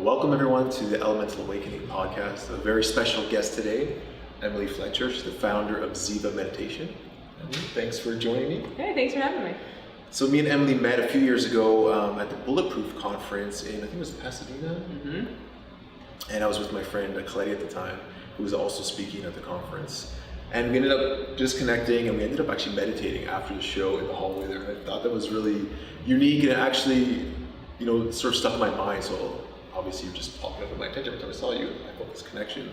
Welcome everyone to the Elemental Awakening podcast. A very special guest today, Emily Fletcher. She's the founder of Ziva Meditation. Emily, thanks for joining me. Hey, thanks for having me. So me and Emily met a few years ago at the Bulletproof conference in, I think it was Pasadena. Mm-hmm. And I was with my friend Claudia at the time, who was also speaking at the conference. And we ended up just connecting, and we ended up actually meditating after the show in the hallway there. And I thought that was really unique, and it actually, sort of stuck in my mind. So obviously you're just popping up in my attention every time I saw you. I felt this connection.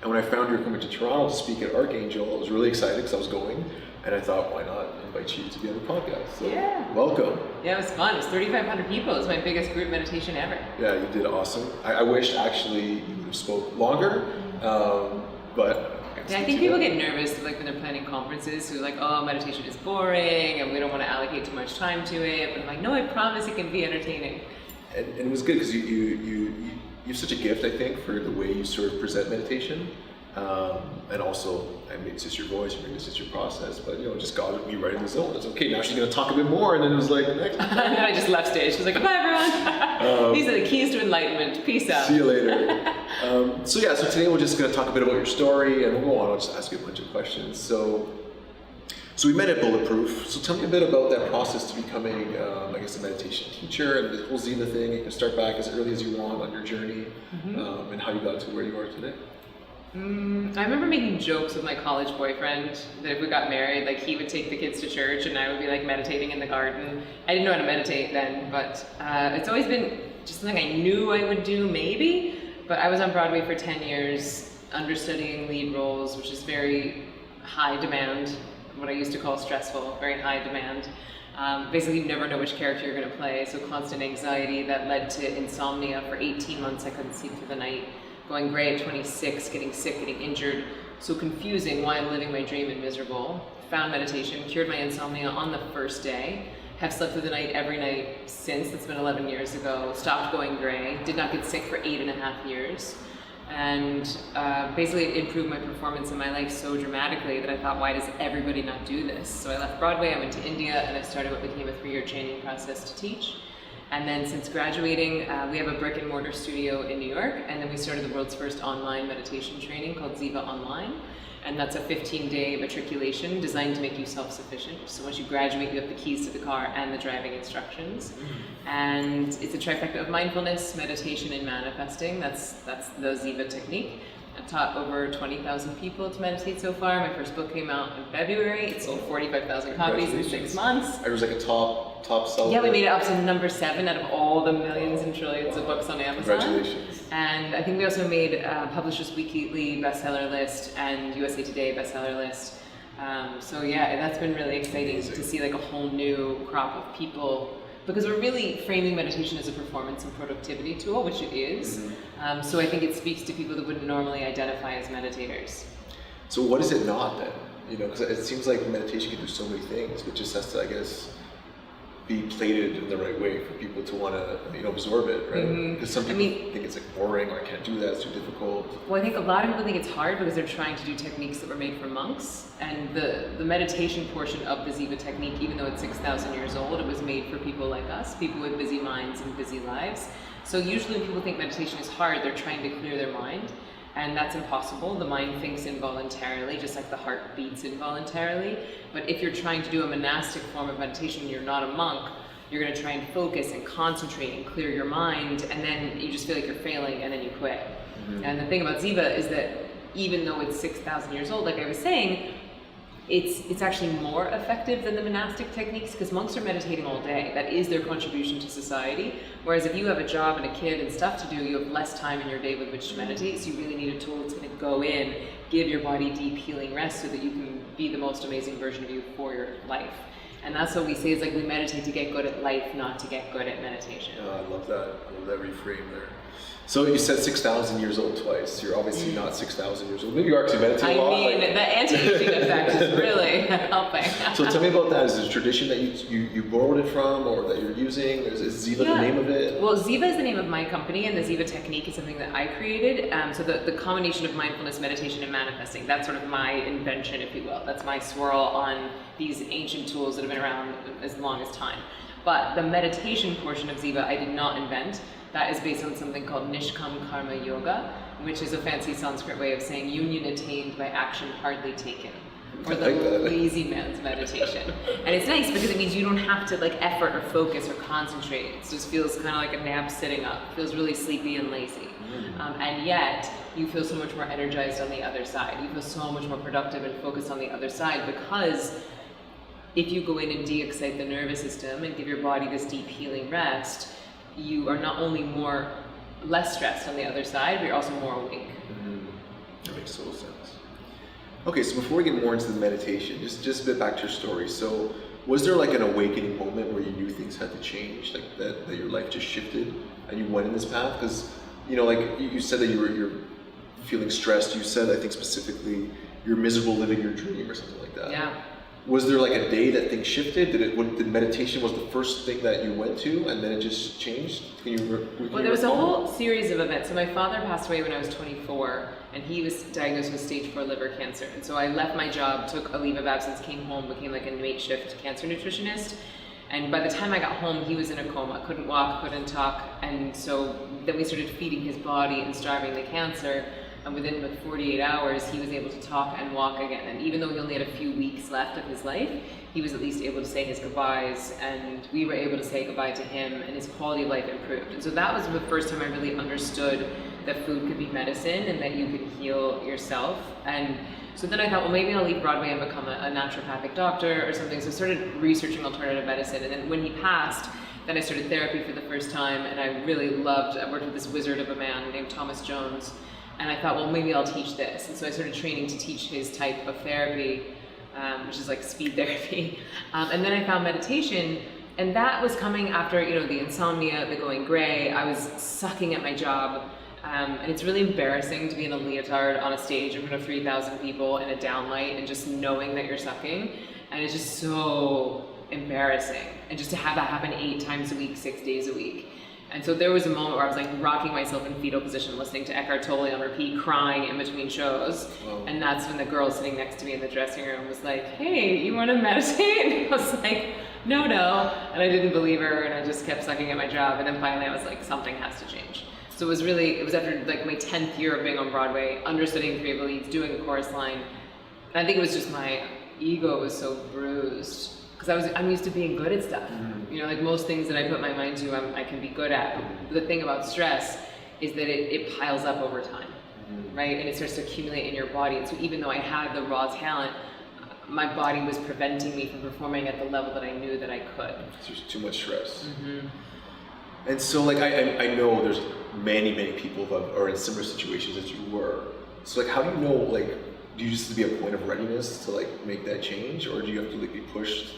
And when I found you were coming to Toronto to speak at Archangel, I was really excited because I was going. And I thought, why not invite you to be on the podcast? So yeah. Welcome. Yeah, it was fun. It was 3,500 people. It was my biggest group meditation ever. Yeah, you did awesome. I wish actually you would have spoke longer, but... Yeah, I think people get nervous like when they're planning conferences, who are like, oh, meditation is boring and we don't want to allocate too much time to it. But I'm like, no, I promise it can be entertaining. And it was good because you have such a gift, I think, for the way you sort of present meditation. And also, I mean, it's just your voice, maybe it's just your process, but it just got me right in the zone. It's okay, now she's going to talk a bit more, and then it was like, next. And then I just left stage. She was like, bye everyone. These are the keys to enlightenment. Peace out. See you later. So today we're just going to talk a bit about your story, and we'll go on. I'll just ask you a bunch of questions. So we met at Bulletproof. So tell me a bit about that process to becoming, a meditation teacher and the whole Ziva thing. You can start back as early as you want on your journey, and how you got to where you are today. I remember making jokes with my college boyfriend that if we got married, like he would take the kids to church and I would be like meditating in the garden. I didn't know how to meditate then, but it's always been just something I knew I would do maybe. But I was on Broadway for 10 years, understudying lead roles, which is very high demand, what I used to call stressful, very high demand. Basically, you never know which character you're going to play, so constant anxiety that led to insomnia. For 18 months, I couldn't sleep through the night. Going gray at 26, getting sick, getting injured. So confusing why I'm living my dream and miserable. Found meditation, cured my insomnia on the first day. Have slept through the night every night since. That's been 11 years ago. Stopped going gray. Did not get sick for 8.5 years. And basically it improved my performance in my life so dramatically that I thought, why does everybody not do this? So I left Broadway, I went to India, and I started what became a 3-year training process to teach. And then since graduating, we have a brick and mortar studio in New York, and then we started the world's first online meditation training called Ziva Online. And that's a 15-day matriculation designed to make you self-sufficient. So once you graduate, you have the keys to the car and the driving instructions. And it's a trifecta of mindfulness, meditation, and manifesting. That's the Ziva technique. I've taught over 20,000 people to meditate so far. My first book came out in February. It sold 45,000 copies in 6 months. I was like a top seller. Yeah, we made it up to number 7 out of all the millions and trillions of books on Amazon. Congratulations. And I think we also made Publishers Weekly bestseller list and USA Today bestseller list. So yeah, that's been really exciting to see like a whole new crop of people, because we're really framing meditation as a performance and productivity tool, which it is. So I think it speaks to people that wouldn't normally identify as meditators. So what is it not then? Because it seems like meditation can do so many things, but just has to, I guess, be plated in the right way for people to want to, absorb it, right? Because some people think it's like boring, or I can't do that, it's too difficult. Well, I think a lot of people think it's hard because they're trying to do techniques that were made for monks. And the meditation portion of the Ziva technique, even though it's 6,000 years old, it was made for people like us, people with busy minds and busy lives. So usually when people think meditation is hard, they're trying to clear their mind. And that's impossible. The mind thinks involuntarily, just like the heart beats involuntarily. But if you're trying to do a monastic form of meditation, you're not a monk, you're going to try and focus and concentrate and clear your mind, and then you just feel like you're failing, and then you quit. And the thing about Ziva is that even though it's 6,000 years old, like I was saying, it's actually more effective than the monastic techniques, because monks are meditating all day. That is their contribution to society. Whereas if you have a job and a kid and stuff to do, you have less time in your day with which to meditate, so you really need a tool that's going to go in, give your body deep healing rest so that you can be the most amazing version of you for your life. And that's what we say, is like we meditate to get good at life, not to get good at meditation. I love that. I love that reframe there. So you said 6,000 years old twice. You're obviously not 6,000 years old. Maybe you're actually meditating a lot. I mean, the anti-aging effect is really helping. So tell me about that. Is it a tradition that you borrowed it from, or that you're using? Is Ziva the name of it? Well, Ziva is the name of my company, and the Ziva technique is something that I created. So the combination of mindfulness, meditation, and manifesting, that's sort of my invention, if you will. That's my swirl on these ancient tools that have been around as long as time. But the meditation portion of Ziva I did not invent. That is based on something called Nishkam Karma Yoga, which is a fancy Sanskrit way of saying union attained by action hardly taken, or the lazy man's meditation. And it's nice because it means you don't have to like effort or focus or concentrate. It just feels kind of like a nap sitting up. It feels really sleepy and lazy. And yet you feel so much more energized on the other side. You feel so much more productive and focused on the other side, because if you go in and de-excite the nervous system and give your body this deep healing rest, you are not only less stressed on the other side, but you're also more awake. That makes total sense. Okay, so before we get more into the meditation, just a bit back to your story. So was there like an awakening moment where you knew things had to change, like that your life just shifted and you went in this path? Because, you know, like you said that you're feeling stressed. You said, I think specifically, you're miserable living your dream or something like that. Yeah. Was there like a day that things shifted? Did meditation was the first thing that you went to, and then it just changed? Well, there was a whole series of events. So my father passed away when I was 24, and he was diagnosed with stage 4 liver cancer. And so I left my job, took a leave of absence, came home, became like a makeshift cancer nutritionist. And by the time I got home, he was in a coma, couldn't walk, couldn't talk. And so then we started feeding his body and starving the cancer. And within like 48 hours, he was able to talk and walk again. And even though he only had a few weeks left of his life, he was at least able to say his goodbyes, and we were able to say goodbye to him, and his quality of life improved. And so that was the first time I really understood that food could be medicine and that you could heal yourself. And so then I thought, well, maybe I'll leave Broadway and become a naturopathic doctor or something. So I started researching alternative medicine. And then when he passed, then I started therapy for the first time, and I worked with this wizard of a man named Thomas Jones. And I thought, well, maybe I'll teach this. And so I started training to teach his type of therapy, which is like speed therapy. And then I found meditation, and that was coming after, you know, the insomnia, the going gray. I was sucking at my job. And it's really embarrassing to be in a leotard on a stage in front of 3,000 people in a downlight and just knowing that you're sucking. And it's just so embarrassing. And just to have that happen 8 times a week, 6 days a week. And so there was a moment where I was like rocking myself in fetal position, listening to Eckhart Tolle on repeat, crying in between shows. Whoa. And that's when the girl sitting next to me in the dressing room was like, hey, you want to meditate? And I was like, no. And I didn't believe her, and I just kept sucking at my job. And then finally I was like, something has to change. So it was after like my 10th year of being on Broadway, understudying 3 of the leads, doing a chorus line. And I think it was just my ego was so bruised. Because I'm used to being good at stuff. You know, like most things that I put my mind to, I can be good at. But the thing about stress is that it piles up over time, right? And it starts to accumulate in your body. And so even though I had the raw talent, my body was preventing me from performing at the level that I knew that I could. There's too much stress. And so like, I know there's many people that are in similar situations as you were. So like, how do you know, like, do you just have to be a point of readiness to like make that change? Or do you have to like be pushed?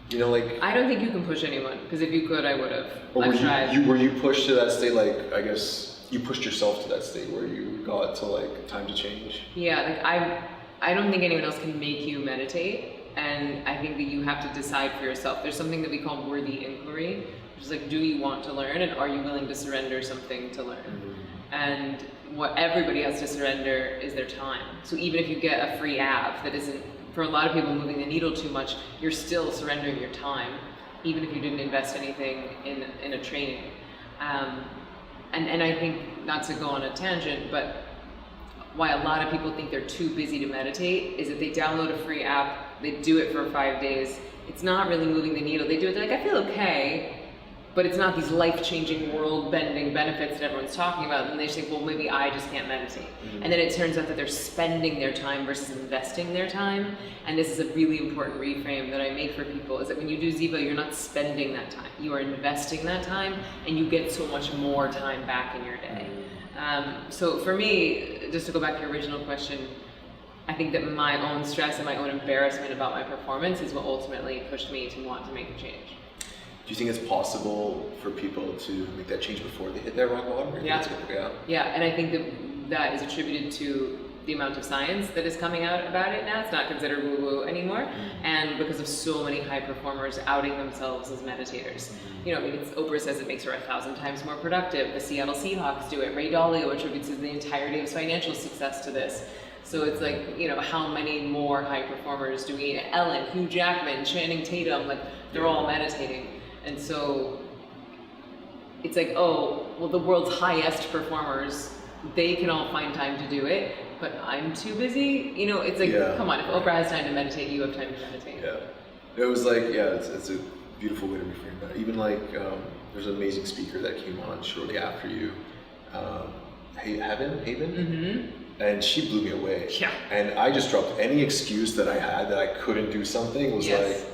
You know, like, I don't think you can push anyone, because if you could, I would have. Or were you pushed to that state? Like, I guess you pushed yourself to that state where you got to like time to change. Yeah, like I don't think anyone else can make you meditate, and I think that you have to decide for yourself. There's something that we call worthy inquiry, which is like, do you want to learn, and are you willing to surrender something to learn? And what everybody has to surrender is their time. So even if you get a free app that isn't, for a lot of people, moving the needle too much, you're still surrendering your time, even if you didn't invest anything in a training. And I think, not to go on a tangent, but why a lot of people think they're too busy to meditate is that they download a free app, they do it for 5 days, it's not really moving the needle. They do it, they're like, I feel okay, but it's not these life-changing, world-bending benefits that everyone's talking about. And they think, well, maybe I just can't meditate. And then it turns out that they're spending their time versus investing their time. And this is a really important reframe that I make for people, is that when you do Ziva, you're not spending that time. You are investing that time, and you get so much more time back in your day. So for me, just to go back to your original question, I think that my own stress and my own embarrassment about my performance is what ultimately pushed me to want to make a change. Do you think it's possible for people to make that change before they hit that rock bottom? Yeah, and I think that is attributed to the amount of science that is coming out about it now. It's not considered woo-woo anymore, and because of so many high performers outing themselves as meditators. You know, I mean, Oprah says it makes her 1,000 times more productive. The Seattle Seahawks do it. Ray Dalio attributes the entirety of his financial success to this. So it's like, you know, how many more high performers do we need? Ellen, Hugh Jackman, Channing Tatum, like, they're all meditating. And so it's like, oh, well, the world's highest performers, they can all find time to do it, but I'm too busy. You know, it's like, come on, if Oprah has time to meditate, you have time to meditate. Yeah. It was like, it's a beautiful way to reframe that. Even like, there's an amazing speaker that came on shortly after you, Haven? Mm-hmm. And she blew me away. Yeah. And I just dropped any excuse that I had that I couldn't do something. It was like,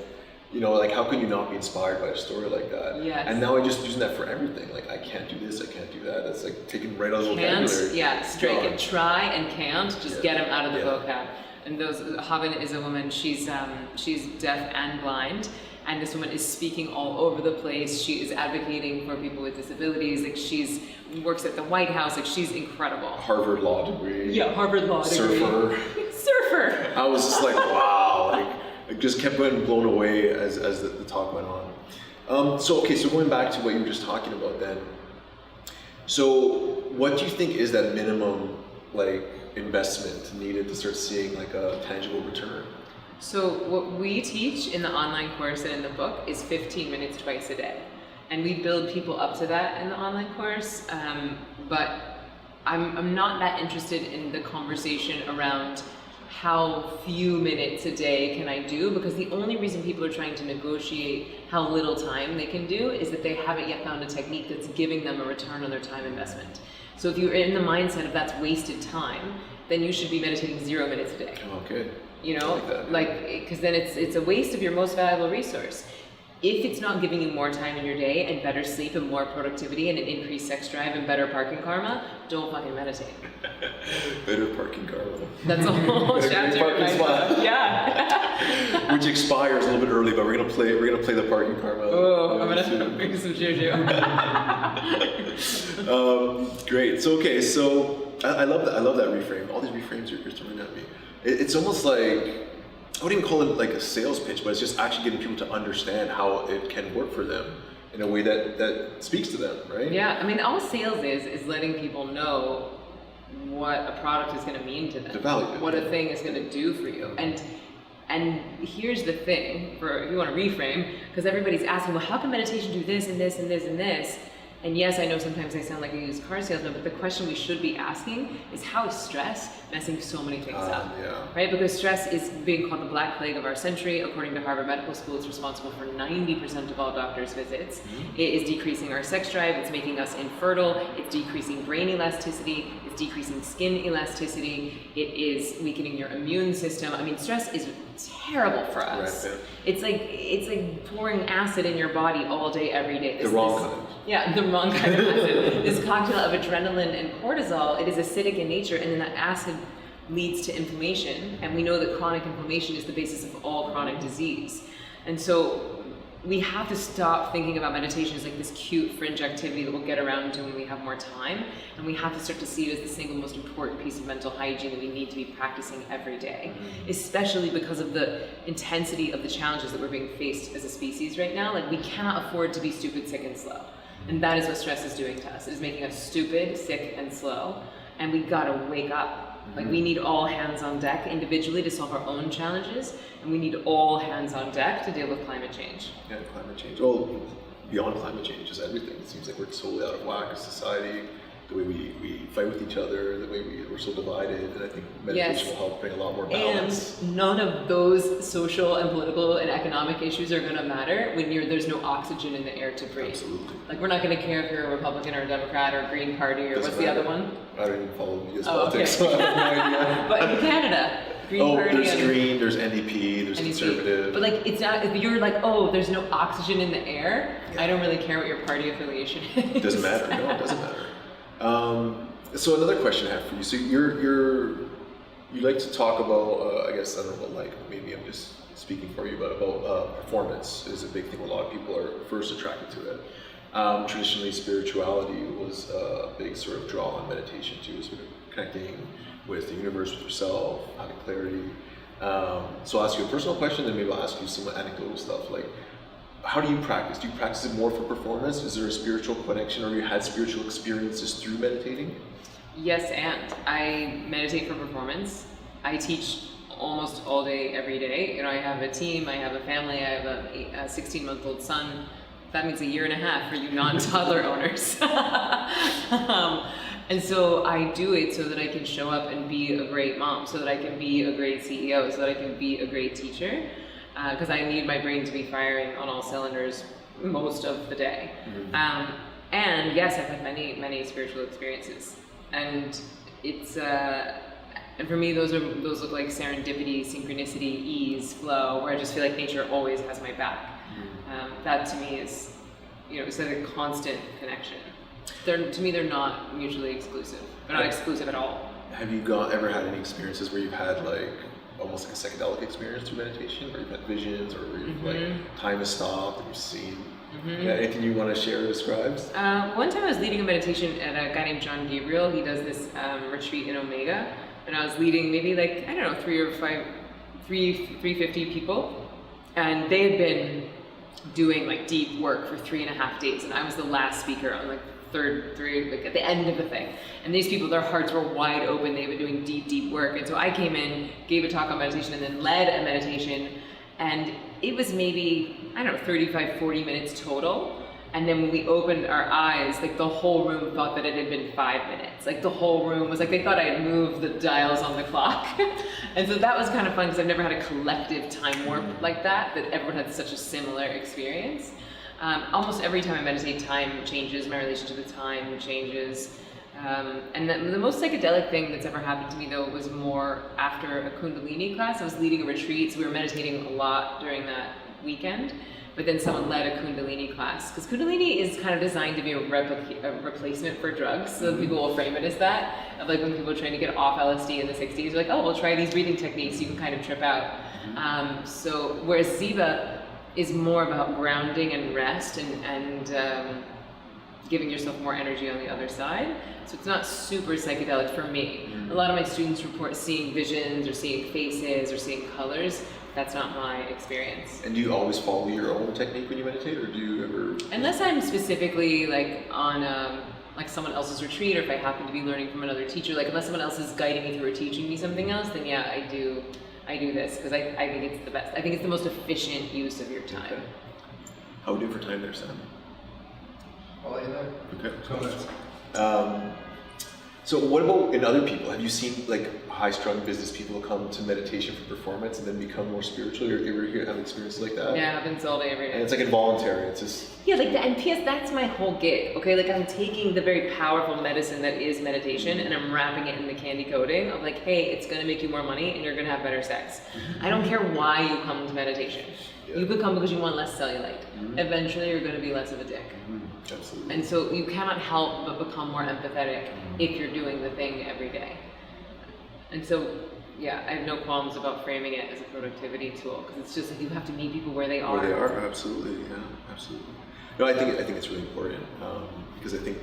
you know, like how can you not be inspired by a story like that? Yes. And now I'm just using that for everything. Like I can't do this, I can't do that. That's like taken right out of the vocabulary. Yeah, straight and try and can't, just get them out of the vocab. And Haven is a woman, she's deaf and blind. And this woman is speaking all over the place. She is advocating for people with disabilities. Like she's works at the White House. Like she's incredible. Harvard law degree. Yeah, Harvard law degree. Surfer. I was just like, wow. Like, I just kept getting blown away as the talk went on. So going back to what you were just talking about then. So what do you think is that minimum like investment needed to start seeing like a tangible return? So what we teach in the online course and in the book is 15 minutes twice a day. And we build people up to that in the online course. But I'm not that interested in the conversation around how few minutes a day can I do, because the only reason people are trying to negotiate how little time they can do is that they haven't yet found a technique that's giving them a return on their time investment. So if you're in the mindset of that's wasted time, then you should be meditating 0 minutes a day. Oh, good. You know, because then it's a waste of your most valuable resource. If it's not giving you more time in your day and better sleep and more productivity and an increased sex drive and better parking karma, don't fucking meditate. Better parking karma. That's a whole chapter. Yeah. Which expires a little bit early, but we're gonna play the parking karma. Oh, I'm gonna bring some juju. Great. So I love that reframe. All these reframes you're throwing at me. It's almost like, I wouldn't even call it like a sales pitch, but it's just actually getting people to understand how it can work for them in a way that speaks to them, right? Yeah, I mean, all sales is letting people know what a product is going to mean to them, the value, what a thing is going to do for you. And here's the thing, if you want to reframe, because everybody's asking, well, how can meditation do this and this and this and this? And yes, I know sometimes I sound like a used car salesman, but the question we should be asking is, how is stress messing so many things up? Right? Because stress is being called the black plague of our century. According to Harvard Medical School, it's responsible for 90% of all doctors' visits. Mm-hmm. It is decreasing our sex drive. It's making us infertile. It's decreasing brain elasticity. It's decreasing skin elasticity. It is weakening your immune system. I mean, stress is terrible for us. Right, yeah. It's like pouring acid in your body all day, every day. The wrong kind. Yeah, the wrong kind of acid. This cocktail of adrenaline and cortisol, it is acidic in nature, and then that acid leads to inflammation. And we know that chronic inflammation is the basis of all chronic disease. And so we have to stop thinking about meditation as like this cute fringe activity that we'll get around to when we have more time. And we have to start to see it as the single most important piece of mental hygiene that we need to be practicing every day, especially because of the intensity of the challenges that we're being faced as a species right now. Like, we cannot afford to be stupid, sick, and slow. And that is what stress is doing to us. It is making us stupid, sick, and slow. And we gotta wake up. Like, we need all hands on deck individually to solve our own challenges, and we need all hands on deck to deal with climate change. Yeah, climate change. Well, beyond climate change, just everything. It seems like we're totally out of whack as society. The way we fight with each other, the way we're so divided, and I think meditation will help bring a lot more balance. And none of those social and political and economic issues are going to matter when there's no oxygen in the air to breathe. Absolutely. Like, we're not going to care if you're a Republican or a Democrat or a Green Party or what's the other one? I don't even follow U.S. politics, okay. So I have no idea. But in Canada, Green Party. There's Green, there's NDP, there's Conservative. But like, it's not, if you're like, oh, there's no oxygen in the air, I don't really care what your party affiliation is. It doesn't matter. No, it doesn't matter. So another question I have for you. So you like to talk about, I guess, I don't know what, like, maybe I'm just speaking for you, but about performance is a big thing. A lot of people are first attracted to it. Traditionally, spirituality was a big sort of draw on meditation too, sort of connecting with the universe, with yourself, having clarity. So I'll ask you a personal question, then maybe I'll ask you some anecdotal stuff. Like, how do you practice? Do you practice it more for performance? Is there a spiritual connection, or you had spiritual experiences through meditating? Yes, and I meditate for performance. I teach almost all day, every day. You know, I have a team, I have a family, I have a 16-month-old son. that means 1.5 years for you non-toddler owners. And so I do it so that I can show up and be a great mom, so that I can be a great CEO, so that I can be a great teacher, because I need my brain to be firing on all cylinders most of the day. And yes, I've had many spiritual experiences, and it's and for me those look like serendipity, synchronicity, ease, flow, where I just feel like nature always has my back. That to me is, it's like a constant connection. To me, they're not mutually exclusive. They're not exclusive at all. Have you ever had any experiences where you've had like almost like a psychedelic experience through meditation, where you've had visions, or where you've like time has stopped and you've seen? Yeah, anything you want to share or describe? One time I was leading a meditation at a guy named John Gabriel. He does this retreat in Omega, and I was leading maybe like, I don't know, 350 people, and they had been doing like deep work for 3.5 days, and I was the last speaker on like like at the end of the thing. And these people, their hearts were wide open. They've been doing deep work. And so I came in, gave a talk on meditation, and then led a meditation. And it was maybe, I don't know, 35, 40 minutes total. And then when we opened our eyes, like the whole room thought that it had been 5 minutes. Like the whole room was like, they thought I had moved the dials on the clock. And so that was kind of fun, because I've never had a collective time warp like that everyone had such a similar experience. Almost every time I meditate, time changes, my relation to the time changes. And the most psychedelic thing that's ever happened to me, though, was more after a Kundalini class. I was leading a retreat, so we were meditating a lot during that weekend, but then someone led a Kundalini class. Because Kundalini is kind of designed to be a replacement for drugs, so people will frame it as that. Of like when people are trying to get off LSD in the 60s, they're like, oh, we'll try these breathing techniques, you can kind of trip out. So whereas Ziva is more about grounding and rest and giving yourself more energy on the other side. So it's not super psychedelic for me. A lot of my students report seeing visions or seeing faces or seeing colors. That's not my experience. And do you always follow your own technique when you meditate, or do you ever? Unless I'm specifically like on like someone else's retreat, or if I happen to be learning from another teacher, like unless someone else is guiding me through or teaching me something else, then yeah, I do this, because I think it's the best. I think it's the most efficient use of your time. Okay. How are we doing for time there, Sam? I'll let you know. Okay. Go ahead. So what about in other people? Have you seen like high-strung business people come to meditation for performance and then become more spiritual? Or you ever have experiences like that? Yeah, it happens all day, every day. And it's like involuntary. It's just and P.S. that's my whole gig. Okay, like I'm taking the very powerful medicine that is meditation, and I'm wrapping it in the candy coating of like, hey, it's gonna make you more money, and you're gonna have better sex. I don't care why you come to meditation. You could come because you want less cellulite. Eventually, you're gonna be less of a dick. Absolutely. And so you cannot help but become more empathetic if you're doing the thing every day. And so, yeah, I have no qualms about framing it as a productivity tool, because it's just like you have to meet people where they are. Where they are, absolutely, yeah, absolutely. No, I think it's really important, because I think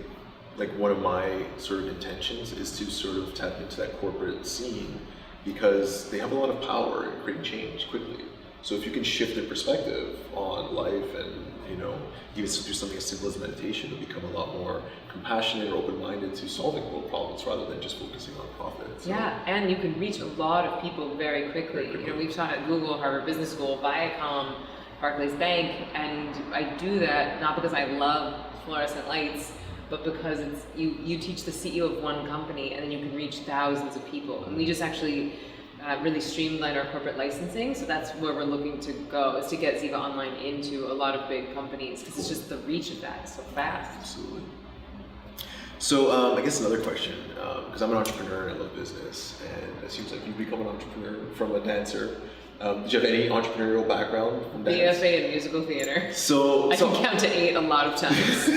like one of my sort of intentions is to sort of tap into that corporate scene, because they have a lot of power in creating change quickly. So if you can shift their perspective on life, and even through something as simple as meditation, to become a lot more compassionate or open-minded to solving world problems rather than just focusing on profit. So. Yeah, and you can reach a lot of people very quickly. We've taught at Google, Harvard Business School, Viacom, Barclays Bank, and I do that not because I love fluorescent lights, but because it's you teach the CEO of one company, and then you can reach thousands of people. And we just actually really streamline our corporate licensing, so that's where we're looking to go, is to get Ziva Online into a lot of big companies, because it's just the reach of that is so fast. Absolutely. So I guess another question, because I'm an entrepreneur and I love business, and it seems like you've become an entrepreneur from a dancer. Did you have any entrepreneurial background from dance? BFA in musical theater. So I can count to 8 a lot of times.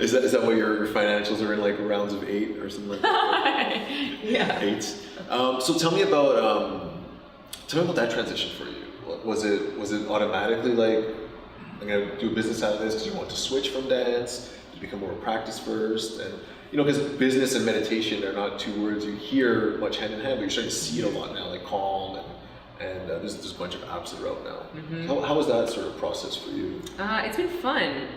Is that what your financials are in, like rounds of 8 or something like that? Yeah. 8. So tell me about that transition for you. Was it automatically like, I'm gonna do a business out of this? Did you want to switch from dance? Did you become more practice first? And because business and meditation are not two words you hear much hand in hand, but you're starting to see it a lot now, like Calm and there's a bunch of apps that are out now. How was that sort of process for you? It's been fun.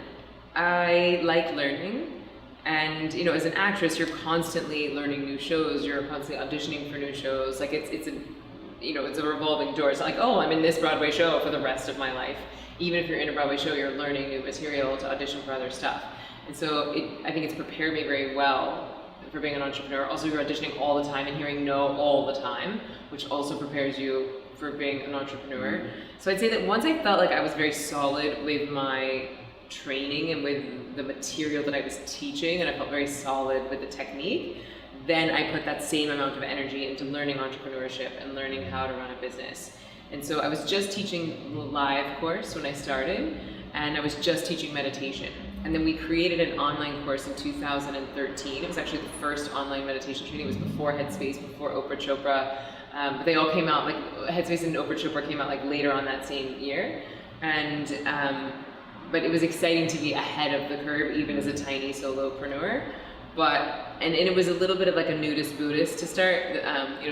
I like learning, and as an actress, you're constantly learning new shows. You're constantly auditioning for new shows. Like it's a revolving door. It's not like, oh, I'm in this Broadway show for the rest of my life. Even if you're in a Broadway show, you're learning new material to audition for other stuff. And so I think it's prepared me very well for being an entrepreneur. Also, you're auditioning all the time and hearing no all the time, which also prepares you for being an entrepreneur. So I'd say that once I felt like I was very solid with my training and with the material that I was teaching, and I felt very solid with the technique, then I put that same amount of energy into learning entrepreneurship and learning how to run a business. And so I was just teaching the live course when I started, and I was just teaching meditation. And then we created an online course in 2013. It was actually the first online meditation training. It was before Headspace, before Oprah Chopra. But they all came out, like Headspace and Oprah Chopra came out like later on that same year. And but it was exciting to be ahead of the curve, even as a tiny solopreneur. And it was a little bit of like a nudist Buddhist to start.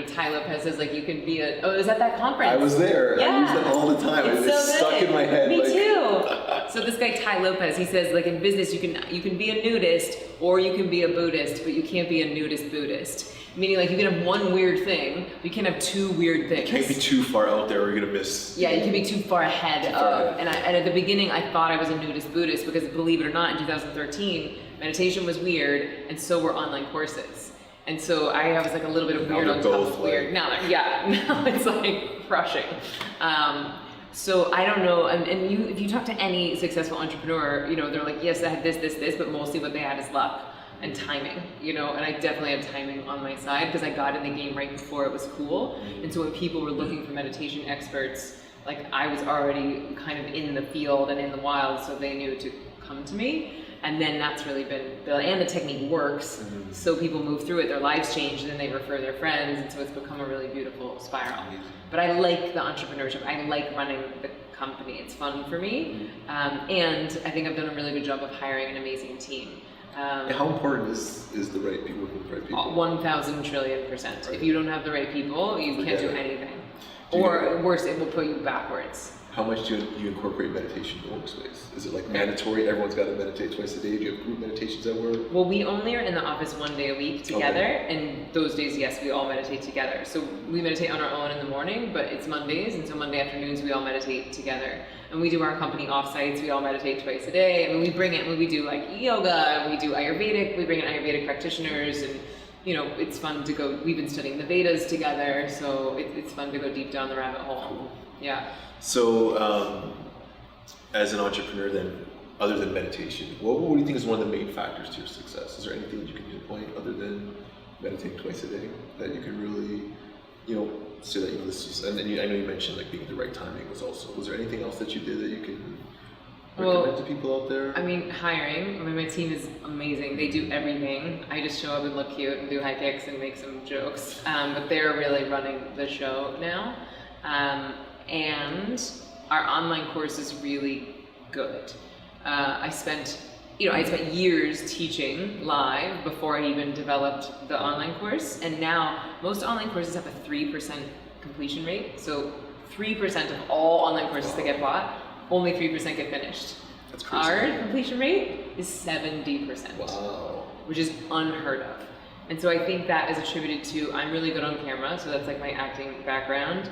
Tai Lopez says like you can be it was at that conference. I was there. Yeah. I use that all the time. It's It's so stuck good. in my head. Me too. So this guy Tai Lopez, he says like in business you can be a nudist or you can be a Buddhist, but you can't be a nudist Buddhist. Meaning like you can have one weird thing, but you can't have two weird things. You can't be too far out there or you're gonna miss. Yeah, you can be too far ahead of. And at the beginning I thought I was a nudist Buddhist because believe it or not, in 2013, meditation was weird and so were online courses. And so I was like a little bit of weird on top of weird. Now it's like crushing. So I don't know, and if you talk to any successful entrepreneur, they're like, yes, I had this, but mostly what they had is luck and timing, and I definitely had timing on my side because I got in the game right before it was cool. And so when people were looking for meditation experts, like I was already kind of in the field and in the wild, so they knew to come to me. And then that's really been built, and the technique works, so people move through it, their lives change, and then they refer their friends, and so it's become a really beautiful spiral. But I like the entrepreneurship, I like running the company, it's fun for me, and I think I've done a really good job of hiring an amazing team. How important is the right people working with the right people? 1,000 trillion%. Right. If you don't have the right people, you can't do anything. Or worse, it will put you backwards. How much do you incorporate meditation in the workspace? Is it like mandatory? Everyone's got to meditate twice a day. Do you have group meditations at work? Well, we only are in the office 1 day a week together, and those days, yes, we all meditate together. So we meditate on our own in the morning, but it's Mondays, and so Monday afternoons we all meditate together. And we do our company offsites, we all meditate twice a day. I mean, we bring it when we do like yoga, we do Ayurvedic, we bring in Ayurvedic practitioners, and it's fun to go, we've been studying the Vedas together, so it's fun to go deep down the rabbit hole. Cool. Yeah. So, as an entrepreneur then, other than meditation, what do you think is one of the main factors to your success? Is there anything that you can pinpoint other than meditating twice a day that you can really, say that, this is, and then I know you mentioned like being the right timing was there anything else that you did that you can recommend to people out there? I mean, hiring. I mean, my team is amazing. They do everything. I just show up and look cute and do high kicks and make some jokes. But they're really running the show now. And our online course is really good. I spent years teaching live before I even developed the online course. And now most online courses have a 3% completion rate. So 3% of all online courses that get bought, only 3% get finished. That's crazy. Our completion rate is 70%. Wow. Which is unheard of. And so I think that is attributed to, I'm really good on camera, so that's like my acting background.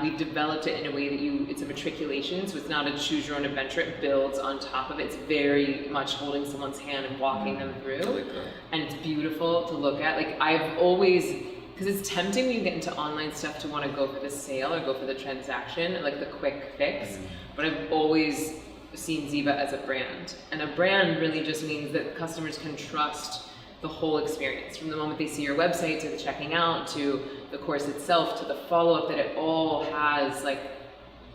We've developed it in a way that it's a matriculation, so it's not a choose your own adventure, it builds on top of it. It's very much holding someone's hand and walking them through. I like that. And it's beautiful to look at. Like I've always, because it's tempting when you get into online stuff to want to go for the sale or go for the transaction, like the quick fix. But I've always seen Ziva as a brand. And a brand really just means that customers can trust the whole experience, from the moment they see your website to the checking out to the course itself to the follow-up, that it all has like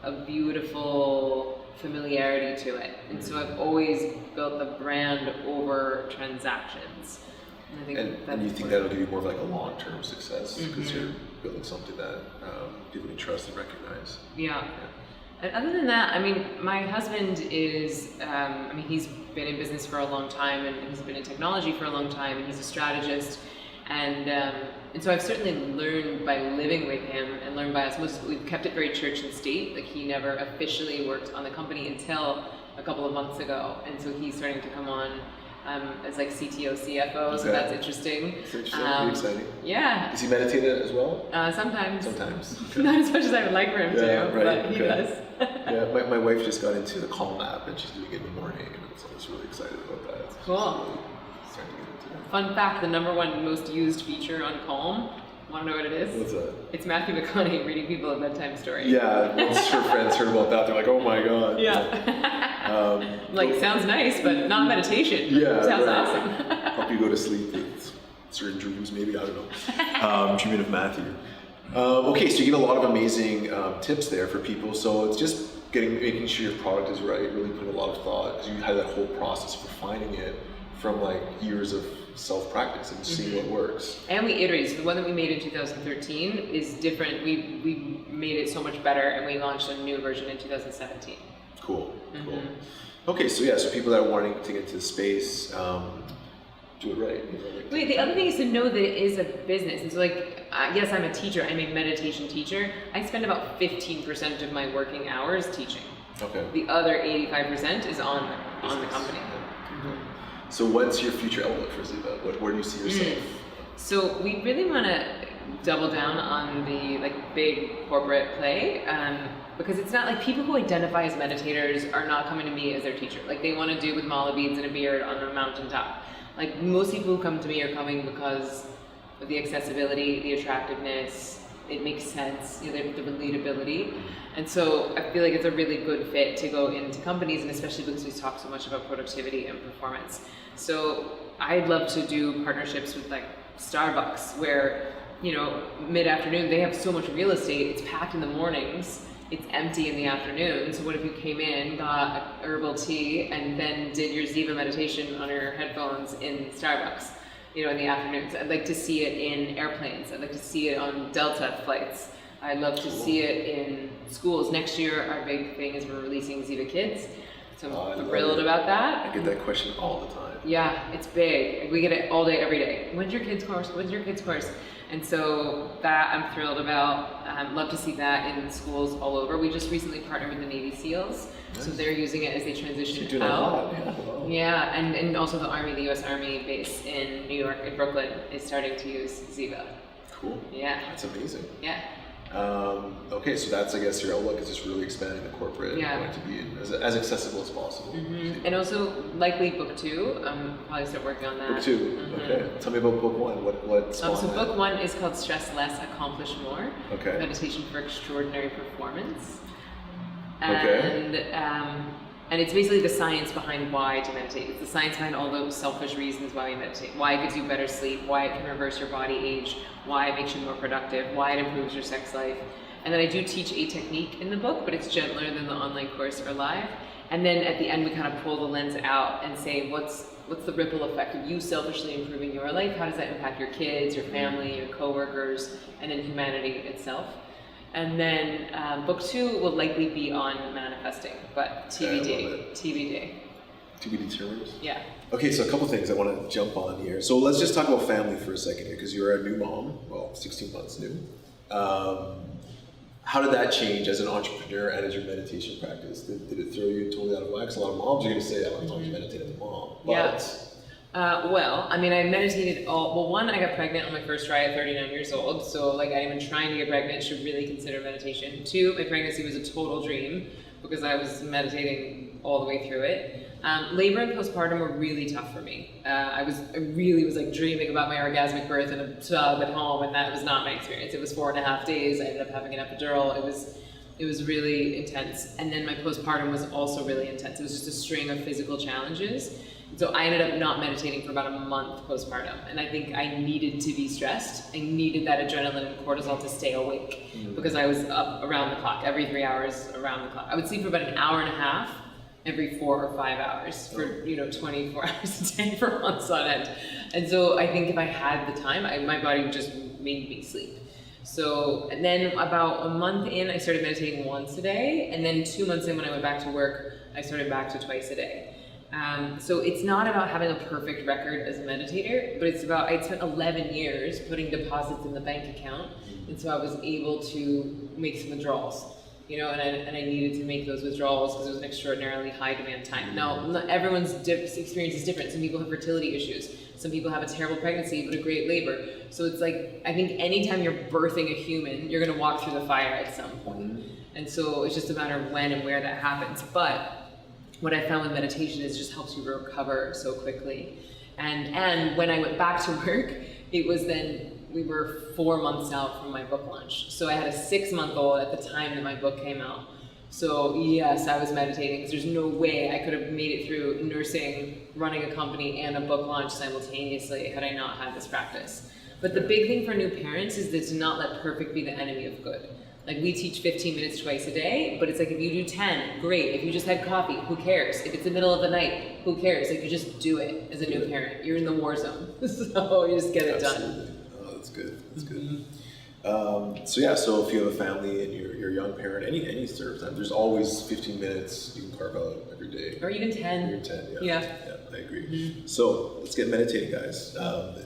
a beautiful familiarity to it. And so I've always built the brand over transactions. And I think and you think that'll give you more of like a long-term success because you're building something that people can trust and recognize. Yeah. And other than that, I mean, my husband is, he's been in business for a long time, and he's been in technology for a long time, and he's a strategist. And so I've certainly learned by living with him and learned by osmosis, but we've kept it very church and state. Like he never officially worked on the company until a couple of months ago. And so he's starting to come on as like CTO, CFO, so Okay. that's interesting. It's interesting, pretty exciting. Yeah. Does he meditate as well? Sometimes. Sometimes. Not as much as I would like for him Yeah, to, right, but he okay. does. Yeah, my wife just got into the Calm app, and she's doing it in the morning, and so I was really excited about that. So Cool. she's really starting to get into it. Fun fact, the #1 most used feature on Calm, want to know what it is? What's that? It's Matthew McConaughey reading people a bedtime story. Yeah, once her friends heard about that, they're like, oh my god. Yeah. Like, sounds nice, but not meditation. Yeah, Sounds right. awesome. Help you go to sleep with certain dreams, maybe, I don't know. Dreaming of Matthew. Okay, so you give a lot of amazing tips there for people. So it's just making sure your product is right, really putting a lot of thought, because you had that whole process of refining it from like years of self-practice and seeing what works. And we iterated. So the one that we made in 2013 is different. We made it so much better, and we launched a new version in 2017. Cool. Okay, so yeah, so people that are wanting to get into the space, do it right. Wait, the other thing is to know that it is a business. And so like, yes, I'm a teacher, I'm a meditation teacher. I spend about 15% of my working hours teaching. Okay. The other 85% is on the company. So what's your future outlook for Ziva? Where do you see yourself? So we really want to double down on the like big corporate play, because it's not like people who identify as meditators are not coming to me as their teacher. Like they want to do with mala beads and a beard on a mountaintop. Like most people who come to me are coming because of the accessibility, the attractiveness, it makes sense, you know, the relatability. And so I feel like it's a really good fit to go into companies, and especially because we talk so much about productivity and performance. So I'd love to do partnerships with like Starbucks, where, you know, mid-afternoon, they have so much real estate, it's packed in the mornings, it's empty in the afternoon. So what if you came in, got a herbal tea, and then did your Ziva meditation on your headphones in Starbucks, you know, in the afternoons? I'd like to see it in airplanes. I'd like to see it on Delta flights. I'd love to see it in schools. Next year, our big thing is we're releasing Ziva Kids. So I'm thrilled about that. I get that question all the time. Yeah, it's big. We get it all day, every day. When's your kids' course? When's your kids' course? And so that I'm thrilled about. Love to see that in schools all over. We just recently partnered with the Navy SEALs. Nice. So they're using it as they transition You're doing out. a lot, yeah. Wow. Yeah, and also the Army, the US Army base in New York, in Brooklyn, is starting to use Ziva. Cool. Yeah. That's amazing. Yeah. Okay, so that's, I guess, your outlook is just really expanding the corporate, Yeah. going to be as accessible as possible. And also likely book 2. Probably start working on that. Book 2, okay. Tell me about book 1. What spawned So that? book 1 is called Stress Less, Accomplish More. Okay. Meditation for Extraordinary Performance. Okay. And it's basically the science behind why to meditate. It's the science behind all those selfish reasons why we meditate. Why it gives you better sleep, why it can reverse your body age, why it makes you more productive, why it improves your sex life. And then I do teach a technique in the book, but it's gentler than the online course or live. And then at the end, we kind of pull the lens out and say, what's the ripple effect of you selfishly improving your life? How does that impact your kids, your family, your coworkers, and then humanity itself? And then book 2 will likely be on manifesting, but TBD. TBD. TBD terms? Yeah. Okay, so a couple things I want to jump on here. So let's just talk about family for a second here, because you're a new mom, well, 16 months new. How did that change as an entrepreneur and as your meditation practice? Did it throw you totally out of whack? Because a lot of moms are going to say, I don't meditate as a mom. But Yeah. Well, I mean, I meditated one, I got pregnant on my first try at 39 years old. So like anyone trying to get pregnant should really consider meditation. 2, my pregnancy was a total dream because I was meditating all the way through it. Labor and postpartum were really tough for me. I really was like dreaming about my orgasmic birth in a tub at home, and that was not my experience. It was 4.5 days. I ended up having an epidural. It was really intense. And then my postpartum was also really intense. It was just a string of physical challenges. So I ended up not meditating for about a month postpartum. And I think I needed to be stressed. I needed that adrenaline and cortisol to stay awake because I was up around the clock, every 3 hours around the clock. I would sleep for about an hour and a half every 4 or 5 hours for 24 hours a day for months on end. And so I think if I had the time, my body just made me sleep. So, and then about a month in, I started meditating once a day. And then 2 months in, when I went back to work, I started back to twice a day. So it's not about having a perfect record as a meditator, but it's about, I'd spent 11 years putting deposits in the bank account. And so I was able to make some withdrawals. and I needed to make those withdrawals because it was an extraordinarily high demand time. Now, not everyone's experience is different. Some people have fertility issues. Some people have a terrible pregnancy but a great labor. So it's like, I think anytime you're birthing a human, you're gonna walk through the fire at some point. And so it's just a matter of when and where that happens. But what I found with meditation is it just helps you recover so quickly. And when I went back to work, it was then, we were 4 months out from my book launch. So I had a 6-month-old at the time that my book came out. So yes, I was meditating because there's no way I could have made it through nursing, running a company, and a book launch simultaneously had I not had this practice. But the big thing for new parents is that to not let perfect be the enemy of good. Like we teach 15 minutes twice a day, but it's like if you do 10, great. If you just had coffee, who cares? If it's the middle of the night, who cares? Like you just do it as a new parent. You're in the war zone, so you just get it done. Oh, that's good. That's good. So if you have a family and you're a young parent, any sort of time, there's always 15 minutes you can carve out every day. Or even 10. Even 10, Yeah, I agree. So let's get meditating, guys.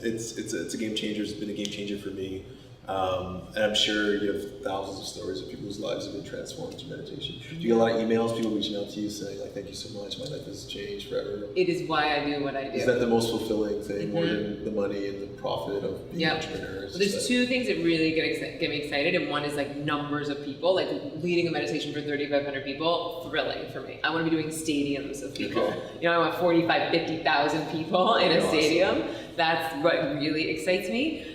It's a game changer. It's been a game changer for me. And I'm sure you have thousands of stories of people's lives have been transformed through meditation. Do you get a lot of emails, people reaching out to you saying, like, thank you so much, my life has changed forever? It is why I do what I do. Is that the most fulfilling thing, more than the money and the profit of being entrepreneurs? Well, there's two things that really get me excited, and one is like numbers of people, like leading a meditation for 3,500 people, thrilling for me. I want to be doing stadiums of people. Okay. I want 45, 50,000 people in a stadium. That's what really excites me.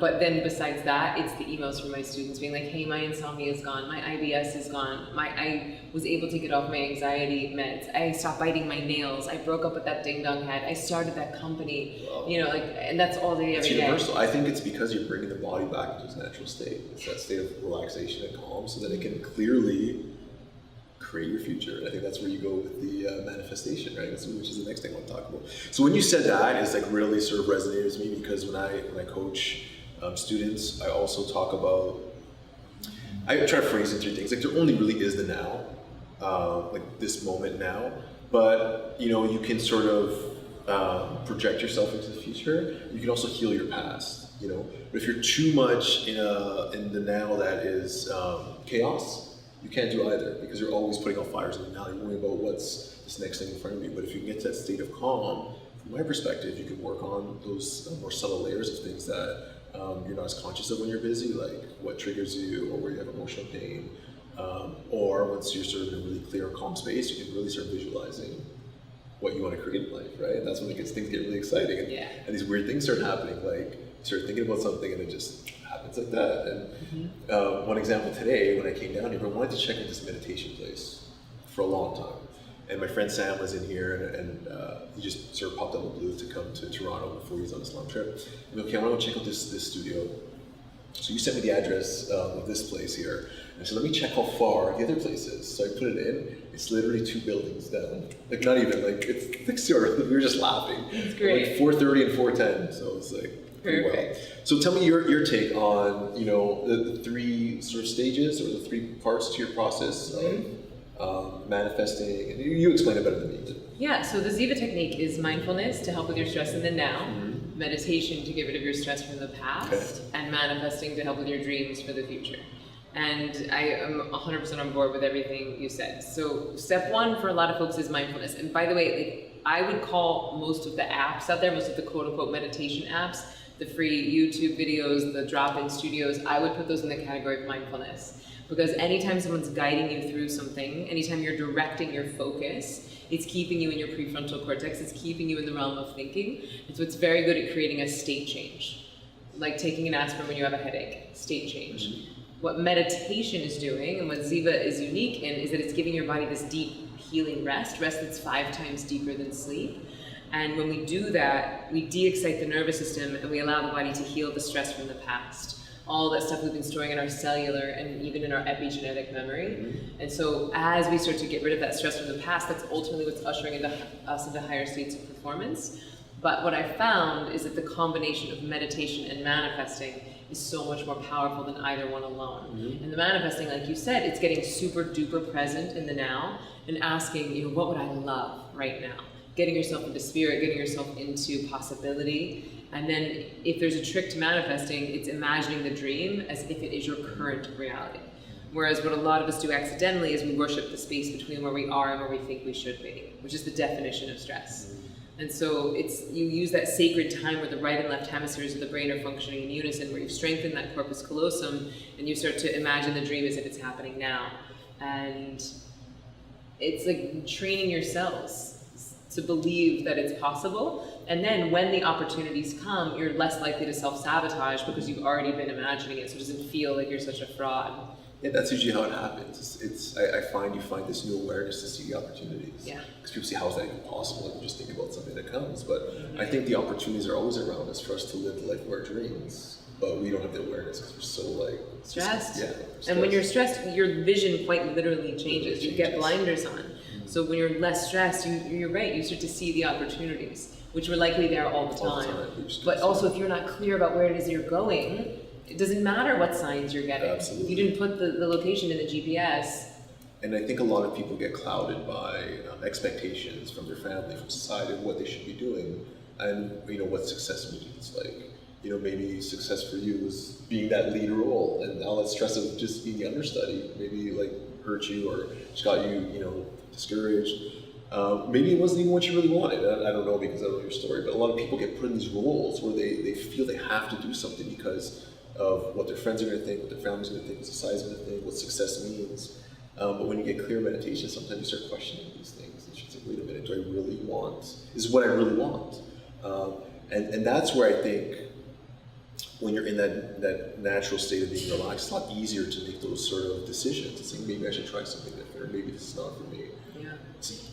But then besides that, it's the emails from my students being like, hey, my insomnia is gone, my IBS is gone, I was able to get off my anxiety meds, I stopped biting my nails, I broke up with that ding-dong head, I started that company, and that's all day, every day. It's universal. I think it's because you're bringing the body back into its natural state. It's that state of relaxation and calm so that it can clearly create your future. And I think that's where you go with the manifestation, right? Which is the next thing I want to talk about. So when you said that, it's like really sort of resonated with me because when I coach students, I also talk about, I try to phrase it through things. Like there only really is the now, like this moment now, but you can sort of project yourself into the future. You can also heal your past, But if you're too much in the now that is chaos, you can't do either because you're always putting out fires in the now. You're worrying about what's this next thing in front of you. But if you can get to that state of calm, from my perspective, you can work on those more subtle layers of things that you're not as conscious of when you're busy, like what triggers you or where you have emotional pain. Or once you're sort of in a really clear, calm space, you can really start visualizing what you want to create in life, right? And that's when things get really exciting. And these weird things start happening, like you start thinking about something and it just happens like that. And one example today, when I came down here, I wanted to check out this meditation place for a long time. And my friend Sam was in here, and he just sort of popped out of the blue to come to Toronto before he was on his long trip. And okay, I want to go check out this studio. So you sent me the address of this place here. And I said, let me check how far the other place is. So I put it in. It's literally 2 buildings down. Like not even, like it's next door. We were just laughing. That's great. Like 4:30 and 4:10. So it's like, perfect. well. So tell me your take on, the 3 sort of stages or the 3 parts to your process of manifesting. And you explain it better than me. Yeah, so the Ziva technique is mindfulness to help with your stress in the now, meditation to get rid of your stress from the past, and manifesting to help with your dreams for the future. And I am 100% on board with everything you said. So step 1 for a lot of folks is mindfulness. And by the way, I would call most of the apps out there, most of the quote-unquote meditation apps, the free YouTube videos, the drop-in studios, I would put those in the category of mindfulness. Because anytime someone's guiding you through something, anytime you're directing your focus, it's keeping you in your prefrontal cortex, it's keeping you in the realm of thinking. And so it's very good at creating a state change. Like taking an aspirin when you have a headache, state change. What meditation is doing, and what Ziva is unique in, is that it's giving your body this deep healing rest that's 5 times deeper than sleep. And when we do that, we de-excite the nervous system and we allow the body to heal the stress from the past. All that stuff we've been storing in our cellular and even in our epigenetic memory. And so as we start to get rid of that stress from the past, that's ultimately what's ushering us into higher states of performance. But what I found is that the combination of meditation and manifesting is so much more powerful than either one alone. And the manifesting, like you said, it's getting super duper present in the now and asking, what would I love right now? Getting yourself into spirit, getting yourself into possibility. And then if there's a trick to manifesting, it's imagining the dream as if it is your current reality. Whereas what a lot of us do accidentally is we worship the space between where we are and where we think we should be, which is the definition of stress. And so you use that sacred time where the right and left hemispheres of the brain are functioning in unison, where you've strengthened that corpus callosum, and you start to imagine the dream as if it's happening now. And it's like training your cells to believe that it's possible. And then when the opportunities come, you're less likely to self-sabotage because you've already been imagining it, so it doesn't feel like you're such a fraud. Yeah, that's usually how it happens. I find you find this new awareness to see the opportunities. Yeah. Because people say, how is that even possible? Like, you just think about something that comes. But I think the opportunities are always around us for us to live the life of our dreams. But we don't have the awareness because we're so like stressed. Stressed. And when you're stressed, your vision quite literally changes. You get blinders on. So when you're less stressed, you're right, you start to see the opportunities, which were likely there all the time. But also if you're not clear about where it is you're going, it doesn't matter what signs you're getting. Absolutely. If you didn't put the location in the GPS. And I think a lot of people get clouded by expectations from their family, from society, of what they should be doing, and what success means. Like, maybe success for you was being that lead role, and all that stress of just being the understudy maybe like hurt you or just got you, discouraged. Maybe it wasn't even what you really wanted. I don't know because I don't know your story, but a lot of people get put in these roles where they feel they have to do something because of what their friends are going to think, what their family's going to think, what society's going to think, what success means. But when you get clear meditation, sometimes you start questioning these things. And you think, wait a minute, do I really want? Is this what I really want? And that's where I think when you're in that natural state of being relaxed, it's a lot easier to make those sort of decisions and saying, maybe I should try something different, or maybe this is not for me. Yeah.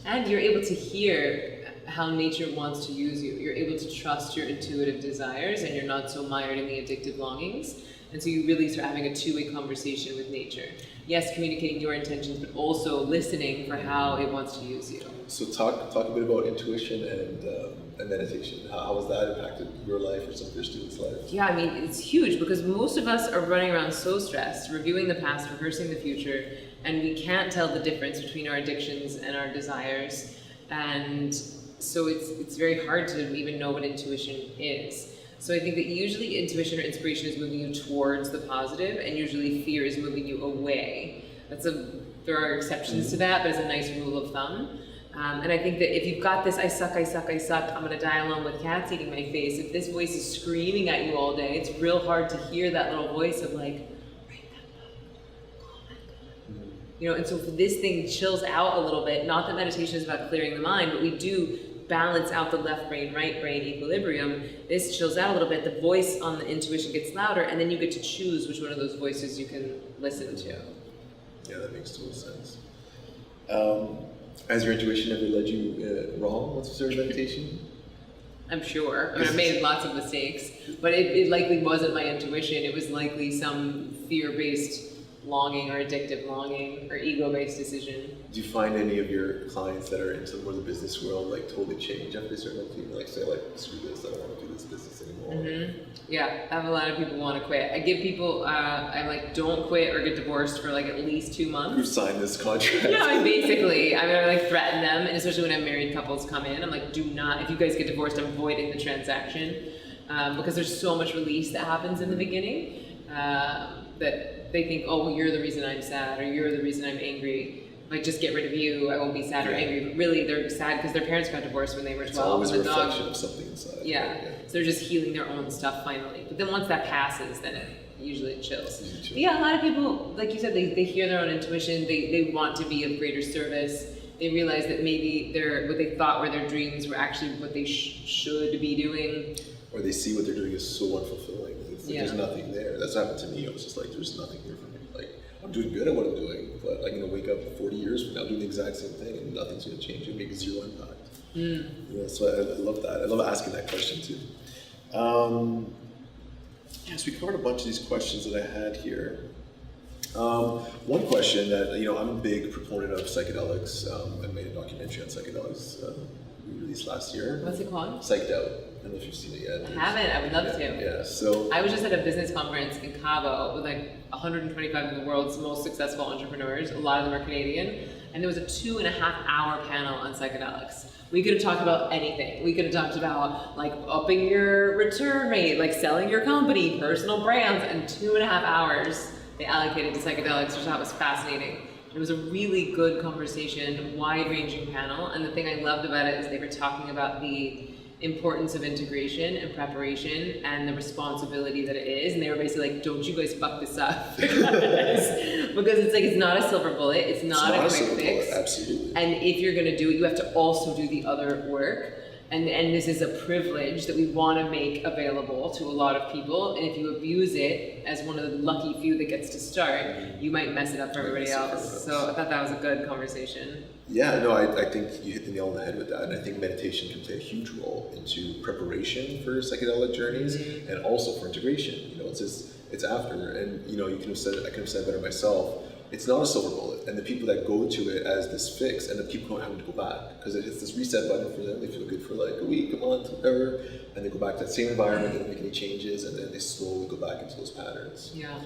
And you're able to hear how nature wants to use you. You're able to trust your intuitive desires, and you're not so mired in the addictive longings. And so you really start having a two-way conversation with nature. Yes, communicating your intentions, but also listening for how it wants to use you. So talk a bit about intuition and meditation. How has that impacted your life or some of your students' lives? Yeah, I mean, it's huge because most of us are running around so stressed, reviewing the past, rehearsing the future, and we can't tell the difference between our addictions and our desires. And so it's very hard to even know what intuition is. So I think that usually intuition or inspiration is moving you towards the positive, and usually fear is moving you away. There are exceptions to that, but it's a nice rule of thumb. And I think that if you've got this, I suck, I'm gonna die alone with cats eating my face, if this voice is screaming at you all day, it's real hard to hear that little voice of like, write that book, oh my God. And so if this thing chills out a little bit, not that meditation is about clearing the mind, but we do balance out the left brain, right brain equilibrium. This chills out a little bit, the voice on the intuition gets louder, and then you get to choose which one of those voices you can listen to. Yeah, that makes total sense. Has your intuition ever led you wrong once you started meditation? I'm sure. I mean, I've made lots of mistakes, but it likely wasn't my intuition. It was likely some fear-based longing or addictive longing or ego-based decision. Do you find any of your clients that are into more the business world like totally change after they start meditating? Like say like, screw this, I don't want to do this business anymore. Mm-hmm. Yeah, I have a lot of people want to quit. I give people, I'm like, don't quit or get divorced for like at least 2 months. Who signed this contract? Yeah, I mean, basically, I'm gonna like threaten them, and especially when I have married couples come in, I'm like, do not, if you guys get divorced, I'm voiding the transaction, because there's so much release that happens in the beginning, that they think, oh, well, you're the reason I'm sad, or you're the reason I'm angry. If I just get rid of you, I won't be sad or angry. But really, they're sad because their parents got divorced when they were 12. It's always a and the reflection of something inside. Yeah. So they're just healing their own stuff finally. But then once that passes, then it usually chills. But yeah, a lot of people, like you said, they hear their own intuition. They want to be of greater service. They realize that maybe what they thought were their dreams were actually what they should be doing. Or they see what they're doing is so unfulfilling. It's like there's nothing there. That's what happened to me. I was just like, there's nothing here for me. Like, I'm doing good at what I'm doing, but I'm gonna wake up 40 years from now doing the exact same thing, and nothing's gonna change. It'll make zero impact. Yeah, so I love that. I love asking that question too. Yes, we covered a bunch of these questions that I had here. One question that, I'm a big proponent of psychedelics. I made a documentary on psychedelics we released last year. What's it called? Psyched Out. I don't know if you've seen it yet. I haven't. I would love to. Yeah, so I was just at a business conference in Cabo with like 125 of the world's most successful entrepreneurs. A lot of them are Canadian. And there was a 2.5-hour panel on psychedelics. We could have talked about anything. We could have talked about like upping your return rate, like selling your company, personal brands, and 2.5 hours. they allocated to psychedelics, which I thought was fascinating. It was a really good conversation, wide-ranging panel, and the thing I loved about it is they were talking about the importance of integration and preparation and the responsibility that it is, and they were basically like, don't you guys fuck this up. because it's like, it's not a silver bullet, it's not a quick fix. Absolutely. And if you're gonna do it, you have to also do the other work. And this is a privilege that we want to make available to a lot of people. And if you abuse it as one of the lucky few that gets to start, you might mess it up for everybody else. So I thought that was a good conversation. Yeah, no, I think you hit the nail on the head with that. And I think meditation can play a huge role into preparation for psychedelic journeys and also for integration. You know, it's after. And you know, I could have said better myself. It's not a silver bullet, and the people that go to it as this fix end up keep having to go back because it hits this reset button for them. They feel good for like a week, a month, whatever, and they go back to that same environment. They don't make any changes, and then they slowly go back into those patterns. Yeah.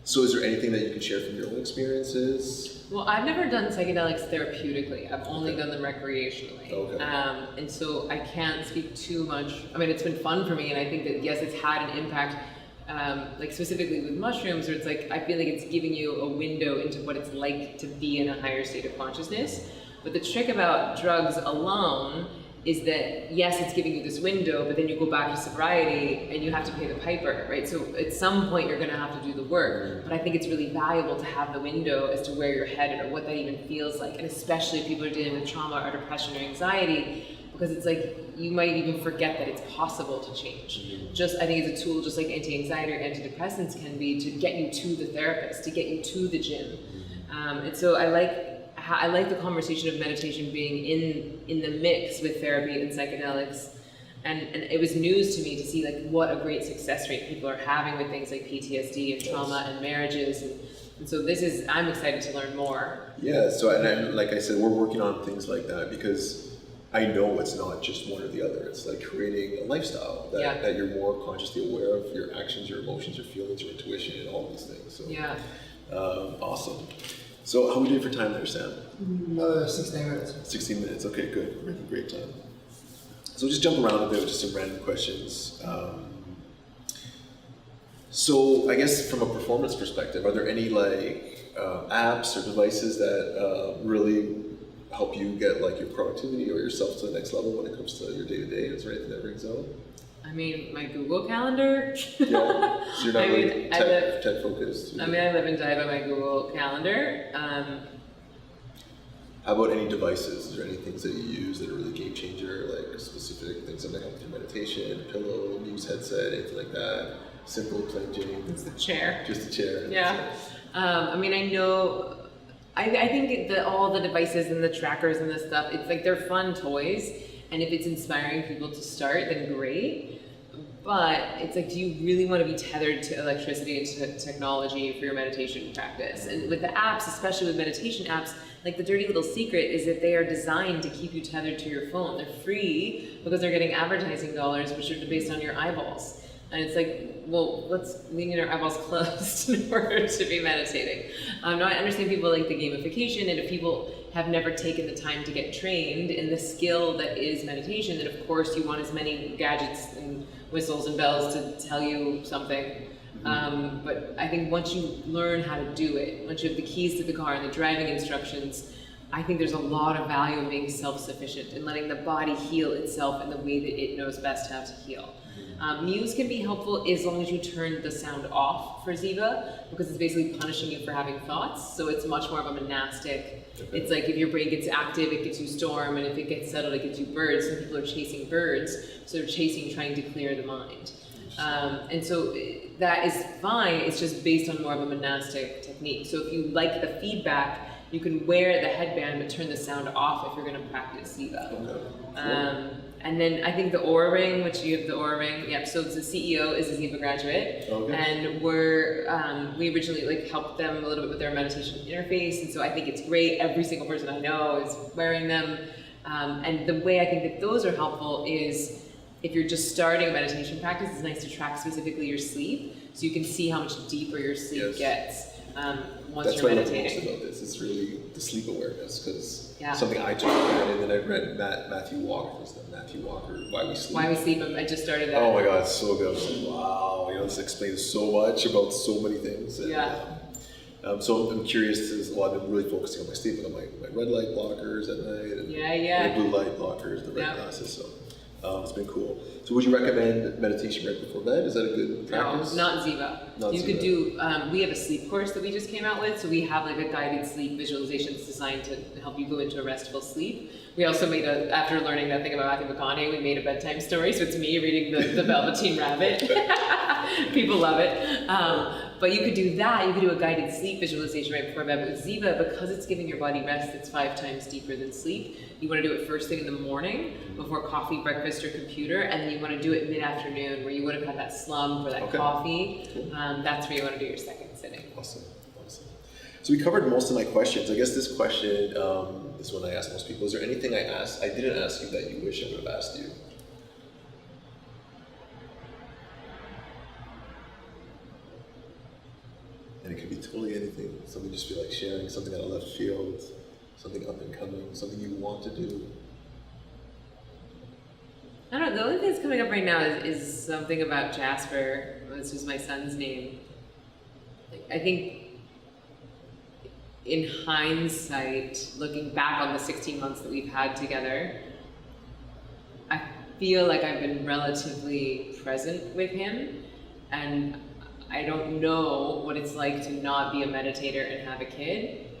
So, is there anything that you can share from your own experiences? Well, I've never done psychedelics therapeutically. I've only done them recreationally. Okay. And so I can't speak too much. I mean, it's been fun for me, and I think that yes, it's had an impact. Like specifically with mushrooms, where it's like, I feel like it's giving you a window into what it's like to be in a higher state of consciousness. But the trick about drugs alone is that, yes, it's giving you this window, but then you go back to sobriety and you have to pay the piper, right? So at some point you're gonna have to do the work, but I think it's really valuable to have the window as to where you're headed or what that even feels like, and especially if people are dealing with trauma or depression or anxiety, because it's like, you might even forget that it's possible to change. Just, I think it's a tool just like anti-anxiety or antidepressants can be to get you to the therapist, to get you to the gym. And so I like the conversation of meditation being in the mix with therapy and psychedelics. And it was news to me to see like what a great success rate people are having with things like PTSD and trauma and marriages. And so I'm excited to learn more. Yeah, so and like I said, we're working on things like that because I know it's not just one or the other. It's like creating a lifestyle that you're more consciously aware of your actions, your emotions, your feelings, your intuition, and all these things. So yeah. Awesome. So how are we doing for time there, Sam? 16 minutes. 16 minutes, okay, good. We're making great time. So just jump around a bit with just some random questions. So I guess from a performance perspective, are there any like apps or devices that really help you get like your productivity or yourself to the next level when it comes to your day-to-day? Is there anything that rings out? I mean, my Google Calendar. Yeah, so you're not really tech focused. I mean, I live and die by my Google Calendar. How about any devices? Is there any things that you use that are really game changer, like specific things that might help with your meditation, a pillow, Muse headset, anything like that? Simple, plain Jane. It's the chair. Just a chair. Yeah. I mean, I know. I think that all the devices and the trackers and the stuff, it's like they're fun toys, and if it's inspiring people to start, then great. But it's like, do you really want to be tethered to electricity and to technology for your meditation practice? And with the apps, especially with meditation apps, like the dirty little secret is that they are designed to keep you tethered to your phone. They're free because they're getting advertising dollars, which are based on your eyeballs. And it's like, well, let's lean our eyeballs closed in order to be meditating. Now I understand people like the gamification, and if people have never taken the time to get trained in the skill that is meditation, then of course you want as many gadgets and whistles and bells to tell you something. But I think once you learn how to do it, once you have the keys to the car and the driving instructions, I think there's a lot of value in being self-sufficient and letting the body heal itself in the way that it knows best how to heal. Muse can be helpful as long as you turn the sound off for Ziva, because it's basically punishing you for having thoughts. So it's much more of a monastic. Okay. It's like if your brain gets active, it gives you storm, and if it gets settled, it gives you birds. Some people are chasing birds, so they're chasing, trying to clear the mind. And so that is fine. It's just based on more of a monastic technique. So if you like the feedback, you can wear the headband but turn the sound off if you're going to practice Ziva. Okay. And then I think the Aura Ring, which you have the Aura Ring, yep. So the CEO is a Ziva graduate, and we originally like helped them a little bit with their meditation interface, and so I think it's great. Every single person I know is wearing them, and the way I think that those are helpful is if you're just starting a meditation practice, it's nice to track specifically your sleep, so you can see how much deeper your sleep gets once you're meditating. That's what I love most about this. It's really the sleep awareness, because something I took from it, and then I read Matthew Walker, Why We Sleep. Why We Sleep, I just started that. Oh my God, it's so good. I was like, wow, this explains so much about so many things. And, so I'm curious, I've been really focusing on my sleep, on my red light blockers at night, and the blue light blockers, the red glasses, so it's been cool. So would you recommend meditation right before bed? Is that a good practice? No, not Ziva. You could do, we have a sleep course that we just came out with, so we have like a guided sleep visualization that's designed to help you go into a restful sleep. We also made after learning that thing about Matthew McConaughey, we made a bedtime story, so it's me reading the Velveteen Rabbit. People love it. But you could do that, you could do a guided sleep visualization right before bed. But with Ziva, because it's giving your body rest that's 5 times deeper than sleep, you want to do it first thing in the morning, before coffee, breakfast, or computer, and then you want to do it mid-afternoon, where you would have had that slump or that coffee. Cool. That's where you want to do your second sitting. Awesome. So we covered most of my questions. I guess this question is one I ask most people. Is there anything I didn't ask you that you wish I would have asked you? And it could be totally anything. Something just feel like sharing, something out of left field, something up and coming, something you want to do. I don't know, the only thing that's coming up right now is something about Jasper, which is my son's name. I think in hindsight, looking back on the 16 months that we've had together, I feel like I've been relatively present with him, and I don't know what it's like to not be a meditator and have a kid,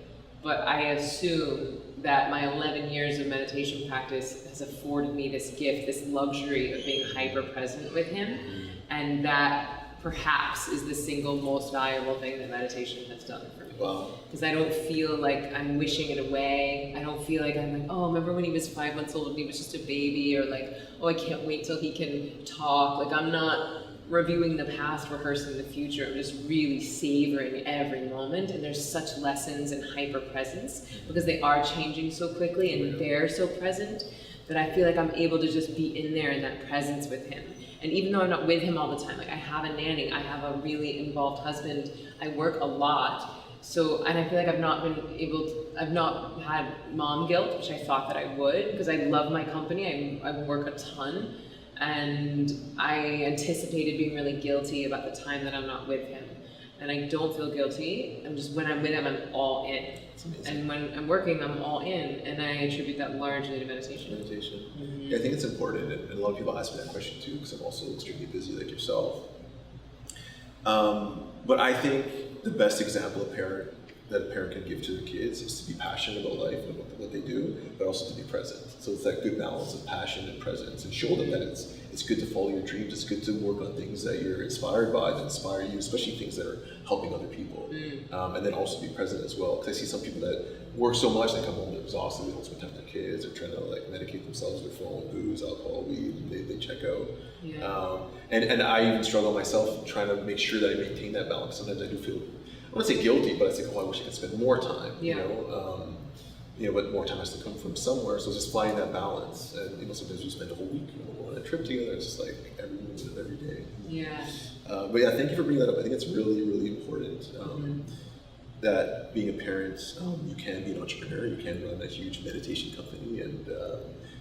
but I assume that my 11 years of meditation practice has afforded me this gift, this luxury of being hyper-present with him, and that perhaps is the single most valuable thing that meditation has done for me. Wow. Because I don't feel like I'm wishing it away. I don't feel like I'm like, oh, remember when he was 5 months old and he was just a baby, or like, oh, I can't wait till he can talk. Like, I'm not reviewing the past, rehearsing the future. I'm just really savoring every moment, and there's such lessons in hyper-presence because they are changing so quickly and they're so present that I feel like I'm able to just be in there in that presence with him. And even though I'm not with him all the time, like I have a nanny, I have a really involved husband, I work a lot. So, and I feel like I've not had mom guilt, which I thought that I would, because I love my company, I work a ton, and I anticipated being really guilty about the time that I'm not with him. And I don't feel guilty, when I'm with him, I'm all in. And when I'm working, I'm all in, and I attribute that largely to meditation. Mm-hmm. Yeah, I think it's important, and a lot of people ask me that question too, because I'm also extremely busy like yourself. But I think the best example that a parent can give to their kids is to be passionate about life and about what they do, but also to be present. So it's that good balance of passion and presence, and show them that it's good to follow your dreams, it's good to work on things that you're inspired by, that inspire you, especially things that are helping other people. And then also be present as well. Because I see some people that work so much, they come home, they're exhausted, they don't spend time with their kids, they're trying to like medicate themselves with phone, booze, alcohol, weed, and they check out. Yeah. And I even struggle myself trying to make sure that I maintain that balance. Sometimes I do feel, I wouldn't say guilty, but I think, oh, I wish I could spend more time, but more time has to come from somewhere. So just finding that balance. And sometimes we spend a whole week on a trip together. It's just like every minute of every day. Yeah. But yeah, thank you for bringing that up. I think it's really, really important that being a parent, you can be an entrepreneur, you can run a huge meditation company and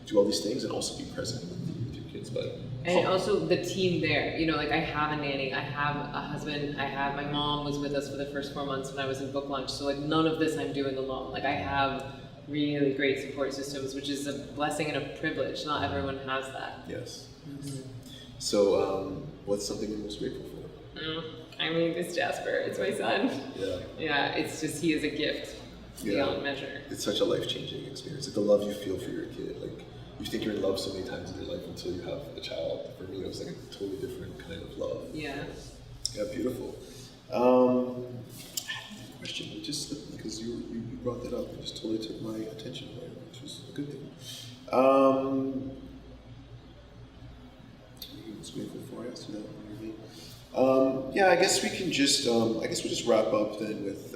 do all these things and also be present with your kids. And also the team there, like I have a nanny, I have a husband, my mom was with us for the first 4 months when I was in book launch, so like none of this I'm doing alone. Like I have really great support systems, which is a blessing and a privilege. Not everyone has that. Yes. So what's something you're most grateful for? It's Jasper, it's my son. Yeah, it's just, he is a gift beyond measure. It's such a life-changing experience. Like the love you feel for your kid, like you think you're in love so many times in your life until you have a child. For me, it was like a totally different kind of love. Yeah. Yeah, beautiful. I had another question, just because you brought that up, it just totally took my attention away, which was a good thing. I was grateful for I asked you that one. I guess we can just, we'll just wrap up then with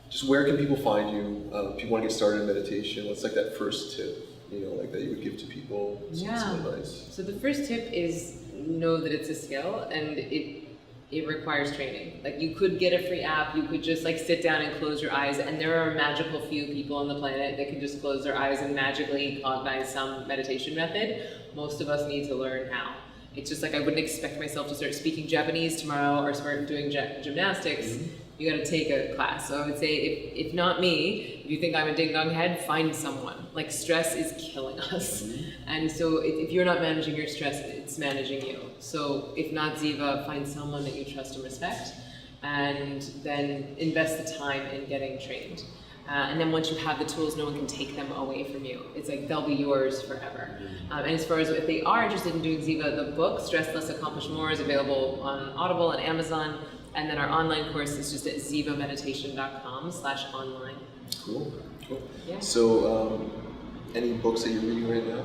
just where can people find you? People want to get started in meditation. What's like that first tip, that you would give to people? Some advice. So the first tip is know that it's a skill and it requires training. Like you could get a free app, you could just like sit down and close your eyes, and there are a magical few people on the planet that can just close their eyes and magically cognize some meditation method. Most of us need to learn how. It's just like I wouldn't expect myself to start speaking Japanese tomorrow or start doing gymnastics. You got to take a class. So I would say, if not me, if you think I'm a ding-dong head, find someone. Like, stress is killing us. And so if you're not managing your stress, it's managing you. So if not Ziva, find someone that you trust and respect, and then invest the time in getting trained. And then once you have the tools, no one can take them away from you. It's like they'll be yours forever. And as far as if they are interested in doing Ziva, the book, Stress Less, Accomplish More, is available on Audible and Amazon. And then our online course is just at zivameditation.com/online. Cool. Yeah. So, any books that you're reading right now?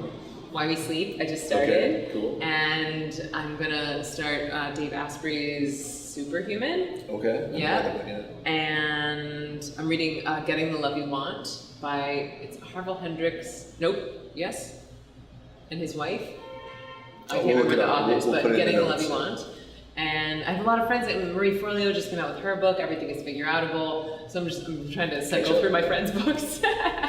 Why We Sleep, I just started. Okay, cool. And I'm gonna start Dave Asprey's Superhuman. Okay. Yeah. And I'm reading Getting the Love You Want by, it's Harville Hendrix. Nope. Yes. And his wife. I can't remember the authors, but Getting the Love You Want. And I have a lot of friends that Marie Forleo just came out with her book, Everything is Figure-Outable. So I'm trying to cycle through my friends' books.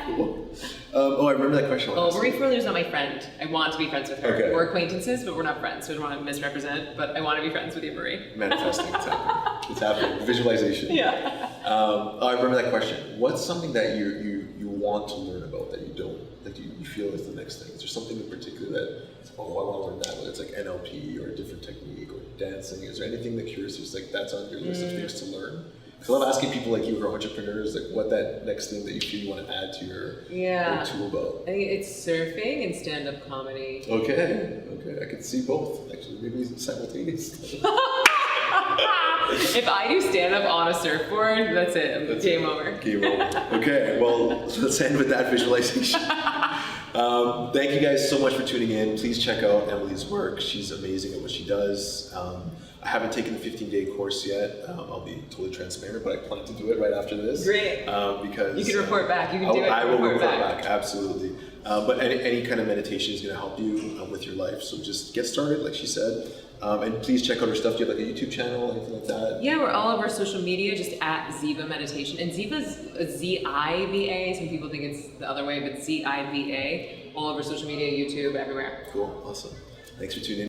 Cool. I remember that question. Marie Forleo's not my friend. I want to be friends with her. Okay. We're acquaintances, but we're not friends, so I don't want to misrepresent, but I want to be friends with you, Marie. Manifesting, it's happening. It's happening. Visualization. Yeah. I remember that question. What's something that you want to learn about that you don't, that you feel is the next thing? Is there something in particular that, I want to learn that, whether it's like NLP or a different technique or dancing? Is there anything that curious is like that's on your list of things to learn? Because I love asking people like you who are entrepreneurs, like what that next thing that you feel you want to add to your tool belt. I think it's surfing and stand-up comedy. Okay, I could see both actually, maybe simultaneously. If I do stand-up on a surfboard, that's it. Game over. Game over. Okay, well, let's end with that visualization. Thank you guys so much for tuning in. Please check out Emily's work. She's amazing at what she does. I haven't taken the 15-day course yet. I'll be totally transparent, but I plan to do it right after this. Great. Because you can report back. You can do it. I will report back. Absolutely. But any kind of meditation is going to help you with your life. So just get started, like she said. And please check out her stuff. Do you have like a YouTube channel, anything like that? Yeah, we're all over social media, just at Ziva Meditation. And Ziva's Z-I-V-A. Some people think it's the other way, but Z-I-V-A. All over social media, YouTube, everywhere. Cool. Awesome. Thanks for tuning in.